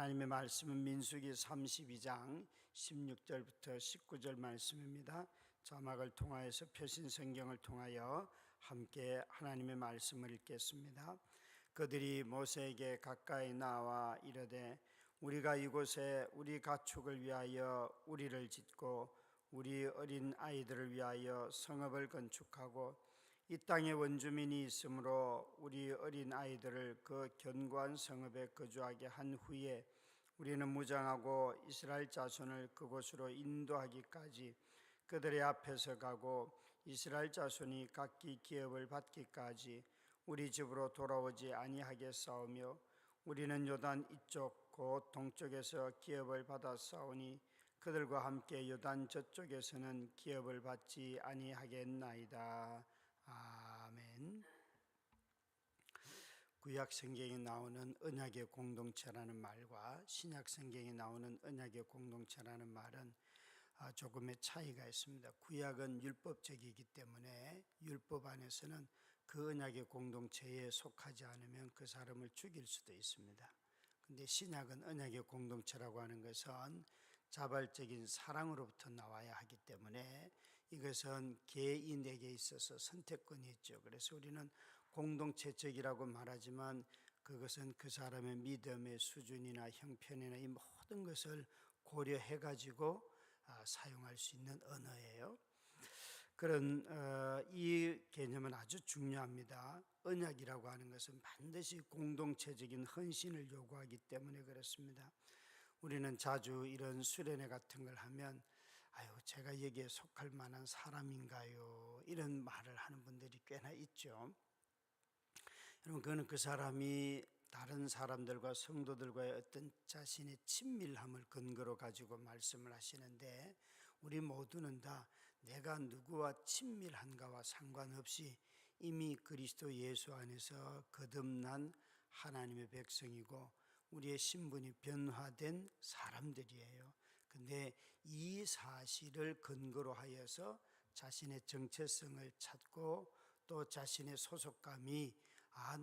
하나님의 말씀은 민수기 32장 16절부터 19절 말씀입니다. 자막을 통하여서 표신 성경을 통하여 함께 하나님의 말씀을 읽겠습니다. 그들이 모세에게 가까이 나와 이르되 우리가 이곳에 우리 가축을 위하여 우리를 짓고 우리 어린 아이들을 위하여 성읍을 건축하고 이 땅에 원주민이 있으므로 우리 어린 아이들을 그 견고한 성읍에 거주하게 한 후에 우리는 무장하고 이스라엘 자손을 그곳으로 인도하기까지 그들의 앞에서 가고 이스라엘 자손이 각기 기업을 받기까지 우리 집으로 돌아오지 아니하겠사오며 우리는 요단 이쪽 곧 동쪽에서 기업을 받아 싸우니 그들과 함께 요단 저쪽에서는 기업을 받지 아니하겠나이다. 아멘. 구약 성경에 나오는 언약의 공동체라는 말과 신약 성경에 나오는 언약의 공동체라는 말은 조금의 차이가 있습니다. 구약은 율법적이기 때문에 율법 안에서는 그 언약의 공동체에 속하지 않으면 그 사람을 죽일 수도 있습니다. 근데 신약은 언약의 공동체라고 하는 것은 자발적인 사랑으로부터 나와야 하기 때문에 이것은 개인에게 있어서 선택권이 있죠. 그래서 우리는 공동체적이라고 말하지만 그것은 그 사람의 믿음의 수준이나 형편이나 이 모든 것을 고려해 가지고 사용할 수 있는 언어예요. 그런 이 개념은 아주 중요합니다. 언약이라고 하는 것은 반드시 공동체적인 헌신을 요구하기 때문에 그렇습니다. 우리는 자주 이런 수련회 같은 걸 하면 제가 여기에 속할 만한 사람인가요? 이런 말을 하는 분들이 꽤나 있죠. 여러분, 그거는 그 사람이 다른 사람들과 성도들과의 어떤 자신의 친밀함을 근거로 가지고 말씀을 하시는데, 우리 모두는 다 내가 누구와 친밀한가와 상관없이 이미 그리스도 예수 안에서 거듭난 하나님의 백성이고 우리의 신분이 변화된 사람들이에요. 근데 이 사실을 근거로 하여서 자신의 정체성을 찾고 또 자신의 소속감이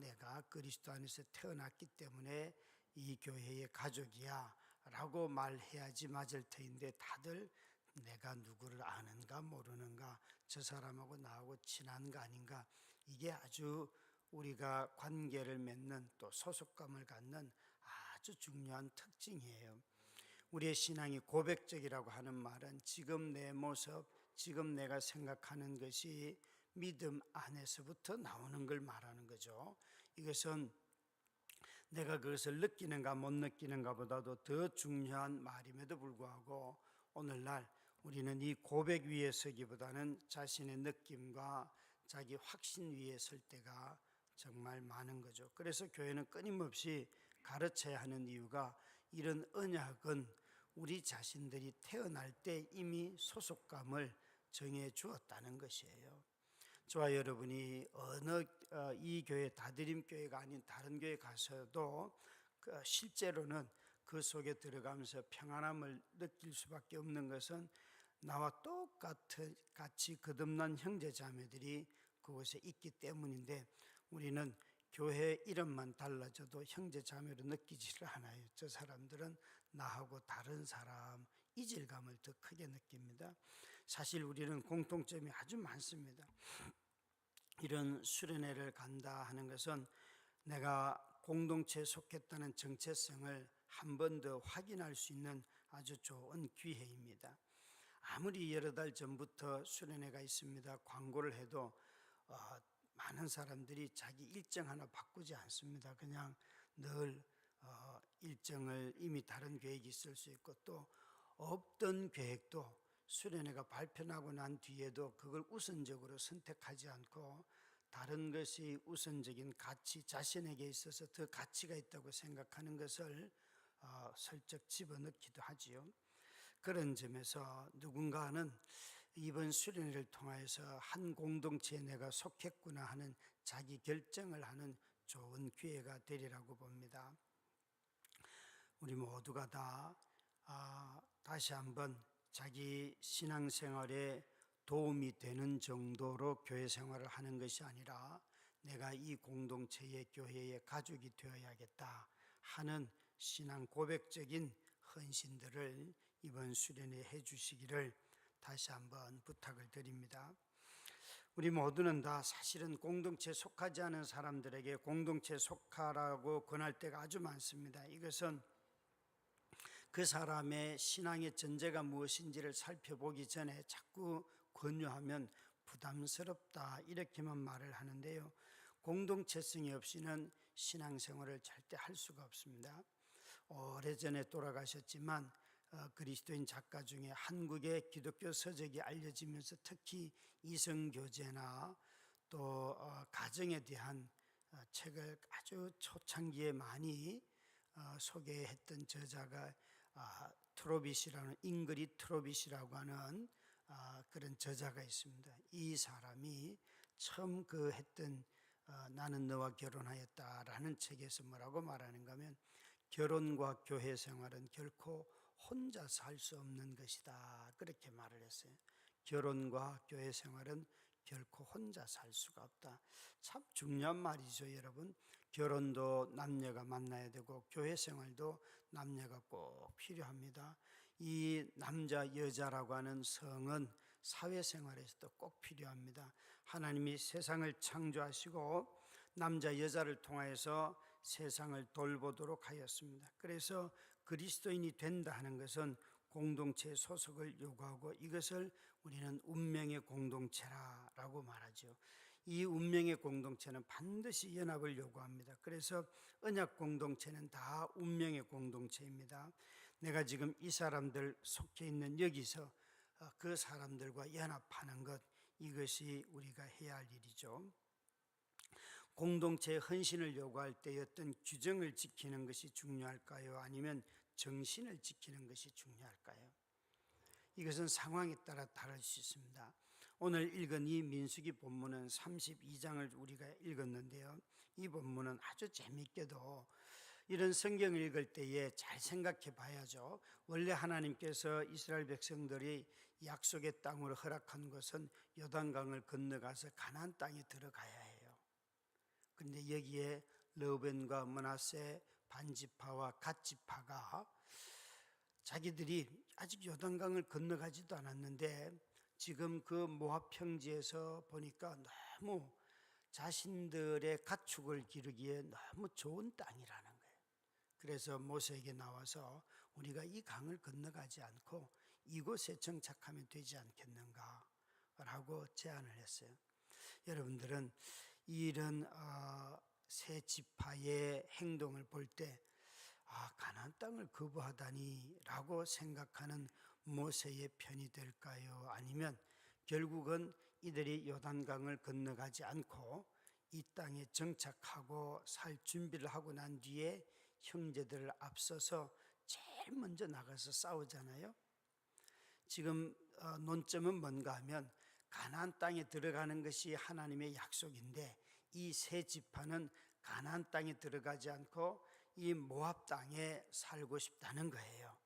내가 그리스도 안에서 태어났기 때문에 이 교회의 가족이야 라고 말해야지 맞을 터인데, 다들 내가 누구를 아는가 모르는가, 저 사람하고 나하고 친한가 아닌가, 이게 아주 우리가 관계를 맺는 또 소속감을 갖는 아주 중요한 특징이에요. 우리의 신앙이 고백적이라고 하는 말은 지금 내 모습, 지금 내가 생각하는 것이 믿음 안에서부터 나오는 걸 말하는 거죠. 이것은 내가 그것을 느끼는가 못 느끼는가 보다도 더 중요한 말임에도 불구하고 오늘날 우리는 이 고백 위에 서기보다는 자신의 느낌과 자기 확신 위에 설 때가 정말 많은 거죠. 그래서 교회는 끊임없이 가르쳐야 하는 이유가, 이런 언약은 우리 자신들이 태어날 때 이미 소속감을 정해 주었다는 것이에요. 저와 여러분이 어느 이 교회 다드림교회가 아닌 다른 교회 가서도 실제로는 그 속에 들어가면서 평안함을 느낄 수밖에 없는 것은 나와 똑같이 거듭난 형제 자매들이 그곳에 있기 때문인데, 우리는 교회 이름만 달라져도 형제 자매로 느끼지를 않아요. 저 사람들은 나하고 다른 사람, 이질감을 더 크게 느낍니다. 사실 우리는 공통점이 아주 많습니다. 이런 수련회를 간다 하는 것은 내가 공동체에 속했다는 정체성을 한 번 더 확인할 수 있는 아주 좋은 기회입니다. 아무리 여러 달 전부터 수련회가 있습니다 광고를 해도 많은 사람들이 자기 일정 하나 바꾸지 않습니다. 그냥 늘 일정을, 이미 다른 계획이 있을 수 있고 또 없던 계획도 수련회가 발표나고 난 뒤에도 그걸 우선적으로 선택하지 않고 다른 것이 우선적인 가치, 자신에게 있어서 더 가치가 있다고 생각하는 것을 슬쩍 집어넣기도 하지요. 그런 점에서 누군가는 이번 수련회를 통해서 한 공동체에 내가 속했구나 하는 자기 결정을 하는 좋은 기회가 되리라고 봅니다. 우리 모두가 다 다시 한번 자기 신앙생활에 도움이 되는 정도로 교회 생활을 하는 것이 아니라 내가 이 공동체의 교회의 가족이 되어야겠다 하는 신앙 고백적인 헌신들을 이번 수련회 해주시기를 다시 한번 부탁을 드립니다. 우리 모두는 다 사실은 공동체에 속하지 않은 사람들에게 공동체에 속하라고 권할 때가 아주 많습니다. 이것은 그 사람의 신앙의 전제가 무엇인지를 살펴보기 전에 자꾸 권유하면 부담스럽다 이렇게만 말을 하는데요, 공동체성이 없이는 신앙생활을 절대 할 수가 없습니다. 오래전에 돌아가셨지만 그리스도인 작가 중에 한국의 기독교 서적이 알려지면서 특히 이성교제나 또 가정에 대한 책을 아주 초창기에 많이 소개했던 저자가 트로빗이라는, 잉그리 트로빗이라고 하는 그런 저자가 있습니다. 이 사람이 처음 했던 나는 너와 결혼하였다라는 책에서 뭐라고 말하는가 하면, 결혼과 교회 생활은 결코 혼자서 할 수 없는 것이다, 그렇게 말을 했어요. 결혼과 교회 생활은 결코 혼자서 할 수가 없다. 참 중요한 말이죠, 여러분. 결혼도 남녀가 만나야 되고 교회 생활도 남녀가 꼭 필요합니다. 이 남자 여자라고 하는 성은 사회생활에서도 꼭 필요합니다. 하나님이 세상을 창조하시고 남자 여자를 통하여서 세상을 돌보도록 하였습니다. 그래서 그리스도인이 된다 하는 것은 공동체 소속을 요구하고, 이것을 우리는 운명의 공동체라고 말하죠. 이 운명의 공동체는 반드시 연합을 요구합니다. 그래서 언약 공동체는 다 운명의 공동체입니다. 내가 지금 이 사람들 속해 있는 여기서 그 사람들과 연합하는 것, 이것이 우리가 해야 할 일이죠. 공동체의 헌신을 요구할 때 어떤 규정을 지키는 것이 중요할까요? 아니면 정신을 지키는 것이 중요할까요? 이것은 상황에 따라 다를 수 있습니다. 오늘 읽은 이 민수기 본문은 32장을 우리가 읽었는데요, 이 본문은 아주 재미있게도 이런 성경을 읽을 때에 잘 생각해 봐야죠. 원래 하나님께서 이스라엘 백성들이 약속의 땅으로 허락한 것은 요단강을 건너가서 가나안 땅에 들어가야 해요. 그런데 여기에 르우벤과 므낫세 반지파와 갓지파가 자기들이 아직 요단강을 건너가지도 않았는데 지금 그 모압 평지에서 보니까 너무 자신들의 가축을 기르기에 너무 좋은 땅이라는 거예요. 그래서 모세에게 나와서 우리가 이 강을 건너가지 않고 이곳에 정착하면 되지 않겠는가 라고 제안을 했어요. 여러분들은 이런 세 지파의 행동을 볼 때 가나안 땅을 거부하다니 라고 생각하는 모세의 편이 될까요? 아니면 결국은 이들이 요단강을 건너가지 않고 이 땅에 정착하고 살 준비를 하고 난 뒤에 형제들을 앞서서 제일 먼저 나가서 싸우잖아요. 지금 논점은 뭔가 하면 가나안 땅에 들어가는 것이 하나님의 약속인데 이 세 지파는 가나안 땅에 들어가지 않고 이 모압 땅에 살고 싶다는 거예요.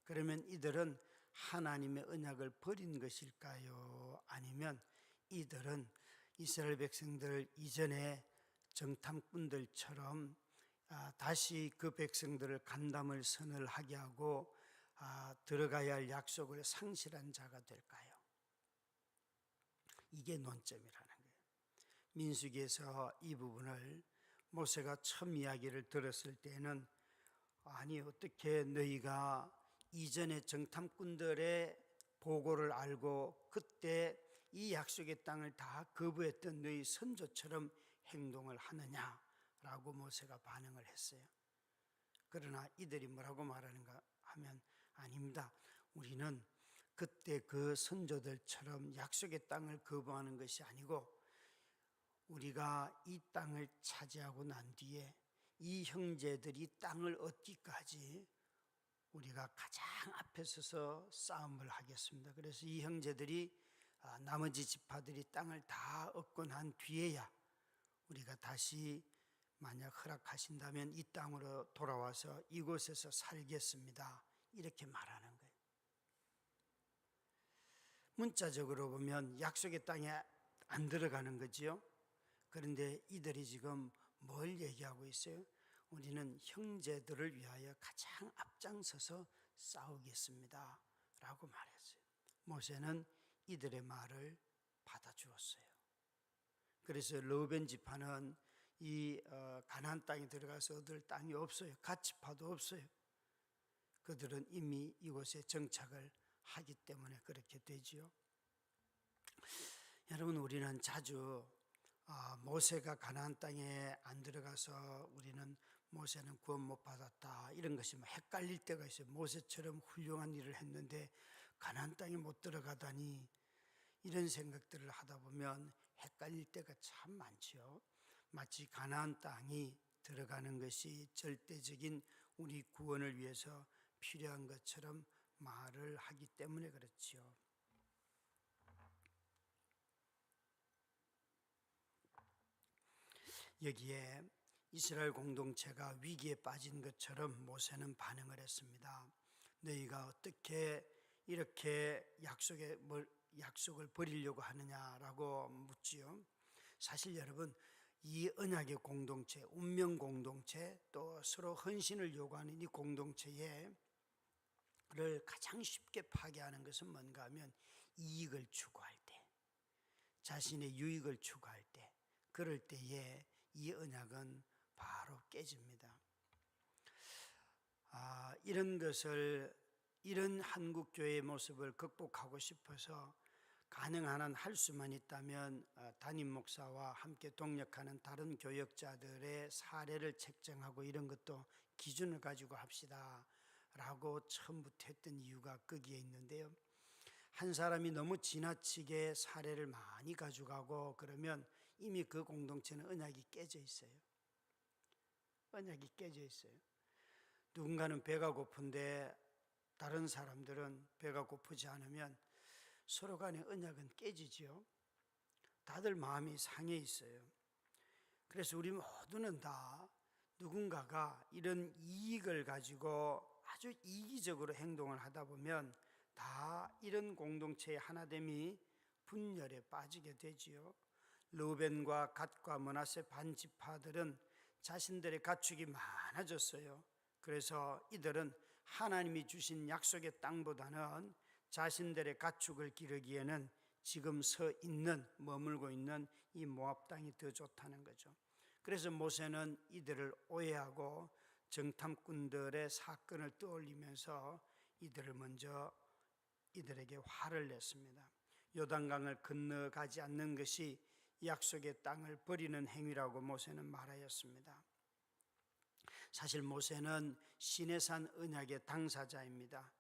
그러면 이들은 하나님의 언약을 버린 것일까요? 아니면 이들은 이스라엘 백성들 이전에 정탐꾼들처럼 다시 그 백성들을 간담을 선을 하게 하고 들어가야 할 약속을 상실한 자가 될까요? 이게 논점이라는 거예요. 민수기에서 이 부분을 모세가 처음 이야기를 들었을 때는, 아니 어떻게 너희가 이전에 정탐꾼들의 보고를 알고 그때 이 약속의 땅을 다 거부했던 너희 선조처럼 행동을 하느냐라고 모세가 반응을 했어요. 그러나 이들이 뭐라고 말하는가 하면, 아닙니다. 우리는 그때 그 선조들처럼 약속의 땅을 거부하는 것이 아니고 우리가 이 땅을 차지하고 난 뒤에 이 형제들이 땅을 얻기까지 우리가 가장 앞에 서서 싸움을 하겠습니다. 그래서 이 형제들이 나머지 지파들이 땅을 다 얻고 난 뒤에야 우리가 다시 만약 허락하신다면 이 땅으로 돌아와서 이곳에서 살겠습니다, 이렇게 말하는 거예요. 문자적으로 보면 약속의 땅에 안 들어가는 거지요. 그런데 이들이 지금 뭘 얘기하고 있어요? 우리는 형제들을 위하여 가장 앞장서서 싸우겠습니다 라고 말했어요. 모세는 이들의 말을 받아주었어요. 그래서 르우벤 지파는 이 가나안 땅에 들어가서 얻을 땅이 없어요. 갓 지파도 없어요. 그들은 이미 이곳에 정착을 하기 때문에 그렇게 되지요. 여러분, 우리는 자주 모세가 가나안 땅에 안 들어가서 우리는 모세는 구원 못 받았다 이런 것이 헷갈릴 때가 있어요. 모세처럼 훌륭한 일을 했는데 가나안 땅에 못 들어가다니, 이런 생각들을 하다 보면 헷갈릴 때가 참 많지요. 마치 가나안 땅이 들어가는 것이 절대적인 우리 구원을 위해서 필요한 것처럼 말을 하기 때문에 그렇지요. 여기에 이스라엘 공동체가 위기에 빠진 것처럼 모세는 반응을 했습니다. 너희가 어떻게 이렇게 약속을 버리려고 하느냐라고 묻지요. 사실 여러분, 이 언약의 공동체, 운명 공동체, 또 서로 헌신을 요구하는 이 공동체를 가장 쉽게 파괴하는 것은 뭔가 하면 이익을 추구할 때, 자신의 유익을 추구할 때, 그럴 때에 이 언약은 바로 깨집니다. 이런 한국교회의 모습을 극복하고 싶어서 가능한 한 할 수만 있다면 담임 목사와 함께 동력하는 다른 교역자들의 사례를 책정하고 이런 것도 기준을 가지고 합시다 라고 처음부터 했던 이유가 거기에 있는데요. 한 사람이 너무 지나치게 사례를 많이 가져가고 그러면 이미 그 공동체는 언약이 깨져 있어요. 언약이 깨져 있어요. 누군가는 배가 고픈데 다른 사람들은 배가 고프지 않으면 서로 간의 언약은 깨지지요. 다들 마음이 상해 있어요. 그래서 우리 모두는 다 누군가가 이런 이익을 가지고 아주 이기적으로 행동을 하다 보면 다 이런 공동체의 하나됨이 분열에 빠지게 되지요. 르우벤과 갓과 므낫세 반지파들은 자신들의 가축이 많아졌어요. 그래서 이들은 하나님이 주신 약속의 땅보다는 자신들의 가축을 기르기에는 지금 머물고 있는 이 모압 땅이 더 좋다는 거죠. 그래서 모세는 이들을 오해하고 정탐꾼들의 사건을 떠올리면서 이들에게 화를 냈습니다. 요단강을 건너가지 않는 것이 약속의 땅을 버리는 행위라고 모세는 말하였습니다. 사실 모세는 시내산 언약의 당사자입니다.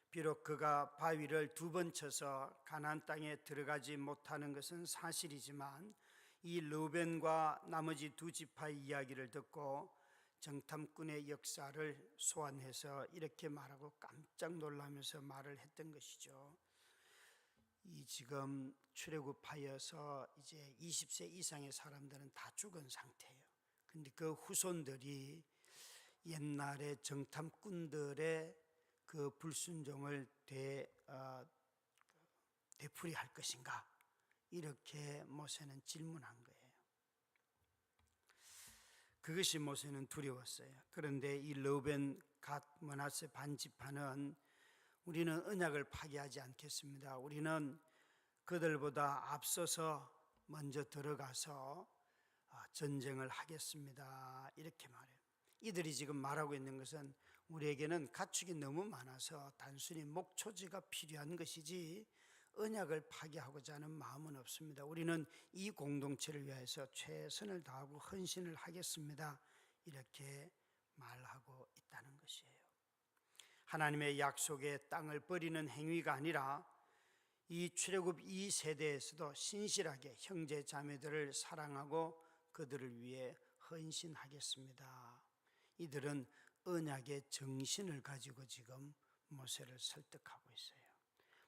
비록 그가 바위를 2번 쳐서 가나안 땅에 들어가지 못하는 것은 사실이지만 이 르우벤과 나머지 2 지파의 이야기를 듣고 정탐꾼의 역사를 소환해서 이렇게 말하고 깜짝 놀라면서 말을 했던 것이죠. 이 지금 출애굽하여서 이제 20세 이상의 사람들은 다 죽은 상태예요. 근데 그 후손들이 옛날에 정탐꾼들의 그 불순종을 되풀이할 것인가, 이렇게 모세는 질문한 거예요. 그것이 모세는 두려웠어요. 그런데 이 르우벤, 갓, 므낫세 반지파는 우리는 언약을 파기하지 않겠습니다. 우리는 그들보다 앞서서 먼저 들어가서 전쟁을 하겠습니다, 이렇게 말해요. 이들이 지금 말하고 있는 것은 우리에게는 가축이 너무 많아서 단순히 목초지가 필요한 것이지 언약을 파괴하고자 하는 마음은 없습니다. 우리는 이 공동체를 위해서 최선을 다하고 헌신을 하겠습니다, 이렇게 말하고 있다는 것이에요. 하나님의 약속의 땅을 버리는 행위가 아니라 이 출애굽 2세대에서도 신실하게 형제 자매들을 사랑하고 그들을 위해 헌신하겠습니다. 이들은 언약의 정신을 가지고 지금 모세를 설득하고 있어요.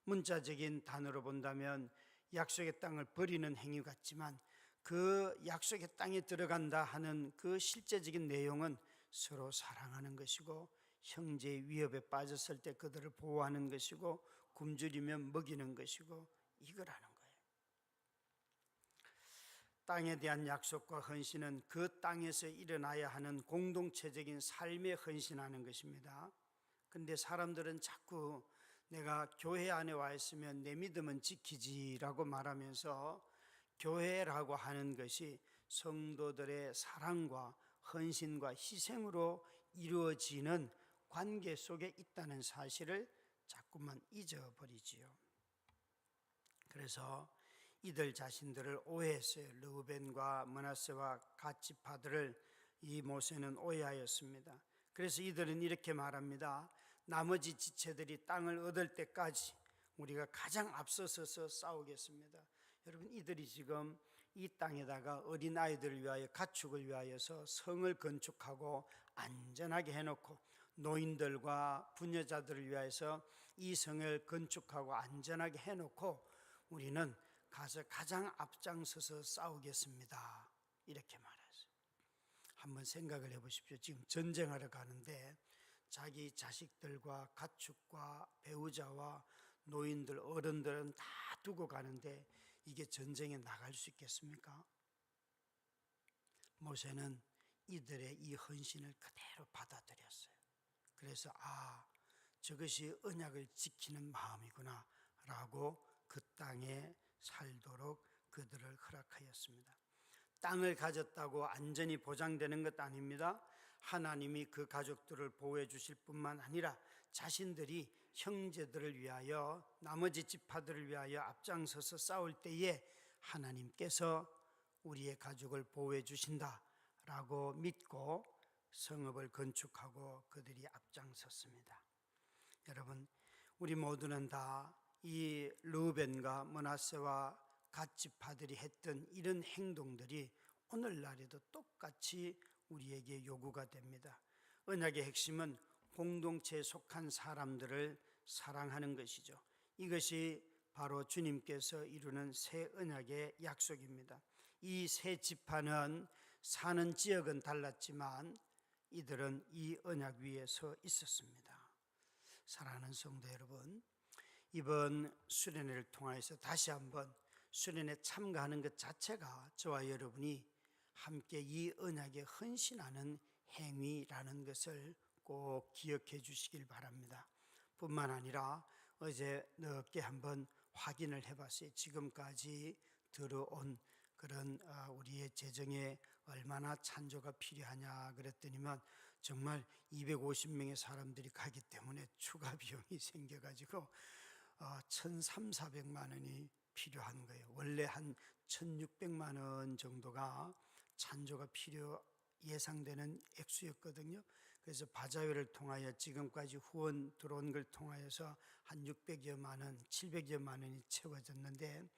문자적인 단어로 본다면 약속의 땅을 버리는 행위 같지만 그 약속의 땅에 들어간다 하는 그 실제적인 내용은 서로 사랑하는 것이고 형제의 위협에 빠졌을 때 그들을 보호하는 것이고 굶주리면 먹이는 것이고 이거라는 거예요. 땅에 대한 약속과 헌신은 그 땅에서 일어나야 하는 공동체적인 삶에 헌신하는 것입니다. 그런데 사람들은 자꾸 내가 교회 안에 와 있으면 내 믿음은 지키지라고 말하면서 교회라고 하는 것이 성도들의 사랑과 헌신과 희생으로 이루어지는 관계 속에 있다는 사실을 자꾸만 잊어버리지요. 그래서 이들 자신들을 오해했어요. 르우벤과 므낫세와 갓 지파들을 이 모세는 오해하였습니다. 그래서 이들은 이렇게 말합니다. 나머지 지체들이 땅을 얻을 때까지 우리가 가장 앞서서서 싸우겠습니다. 여러분, 이들이 지금 이 땅에다가 어린아이들을 위하여, 가축을 위하여서 성을 건축하고 안전하게 해놓고, 노인들과 부녀자들을 위하여서 이 성을 건축하고 안전하게 해놓고 우리는 가서 가장 앞장서서 싸우겠습니다, 이렇게 말했어요. 한번 생각을 해보십시오. 지금 전쟁하러 가는데 자기 자식들과 가축과 배우자와 노인들, 어른들은 다 두고 가는데 이게 전쟁에 나갈 수 있겠습니까? 모세는 이들의 이 헌신을 그대로 받아들였어요. 그래서 저것이 언약을 지키는 마음이구나 라고 그 땅에 살도록 그들을 허락하였습니다. 땅을 가졌다고 안전이 보장되는 것 아닙니다. 하나님이 그 가족들을 보호해 주실 뿐만 아니라 자신들이 형제들을 위하여, 나머지 지파들을 위하여 앞장서서 싸울 때에 하나님께서 우리의 가족을 보호해 주신다라고 믿고 성읍을 건축하고 그들이 앞장섰습니다. 여러분, 우리 모두는 다 이 르우벤과 므낫세와 갓 지파들이 했던 이런 행동들이 오늘날에도 똑같이 우리에게 요구가 됩니다. 언약의 핵심은 공동체에 속한 사람들을 사랑하는 것이죠. 이것이 바로 주님께서 이루는 새 언약의 약속입니다. 이 새 지파는 사는 지역은 달랐지만 이들은 이 언약 위에 서 있었습니다. 사랑하는 성도 여러분, 이번 수련회를 통해서 다시 한번 수련회 참가하는 것 자체가 저와 여러분이 함께 이 언약에 헌신하는 행위라는 것을 꼭 기억해 주시길 바랍니다. 뿐만 아니라 어제 늦게 한번 확인을 해봤어요. 지금까지 들어온 그런 우리의 재정에 얼마나 찬조가 필요하냐 그랬더니만 정말 250명의 사람들이 가기 때문에 추가 비용이 생겨가지고 1,300~1,400만 원이 필요한 거예요. 원래 한 1,600만 원 정도가 찬조가 예상되는 액수였거든요. 그래서 바자회를 통하여 지금까지 후원 들어온 걸 통하여서 한 600여만 원, 700여만 원이 채워졌는데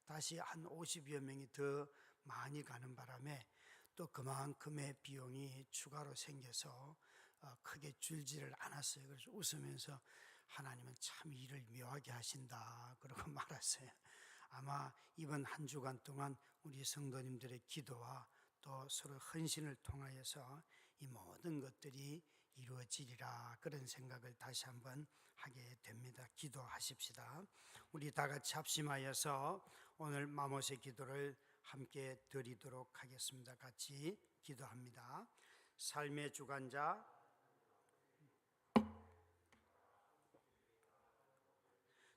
다시 한 50여 명이 더 많이 가는 바람에 또 그만큼의 비용이 추가로 생겨서 크게 줄지를 않았어요. 그래서 웃으면서 하나님은 참 일을 묘하게 하신다 그러고 말았어요. 아마 이번 한 주간 동안 우리 성도님들의 기도와 또 서로 헌신을 통하여서 이 모든 것들이 이루어지리라, 그런 생각을 다시 한번 하게 됩니다. 기도하십시다. 우리 다 같이 합심하여서 오늘 마모세 기도를 함께 드리도록 하겠습니다. 같이 기도합니다. 삶의 주관자,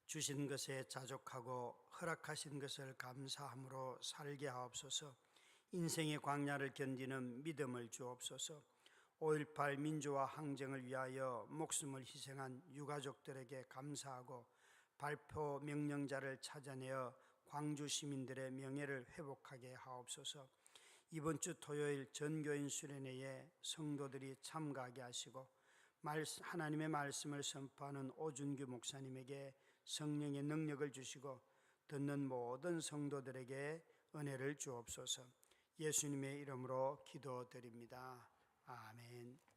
주신 것에 자족하고 허락하신 것을 감사함으로 살게 하옵소서. 인생의 광야를 견디는 믿음을 주옵소서. 5.18 민주화 항쟁을 위하여 목숨을 희생한 유가족들에게 감사하고 발포 명령자를 찾아내어 광주 시민들의 명예를 회복하게 하옵소서. 이번 주 토요일 전교인 수련회에 성도들이 참가하게 하시고 하나님의 말씀을 선포하는 오준규 목사님에게 성령의 능력을 주시고 듣는 모든 성도들에게 은혜를 주옵소서. 예수님의 이름으로 기도드립니다. 아멘.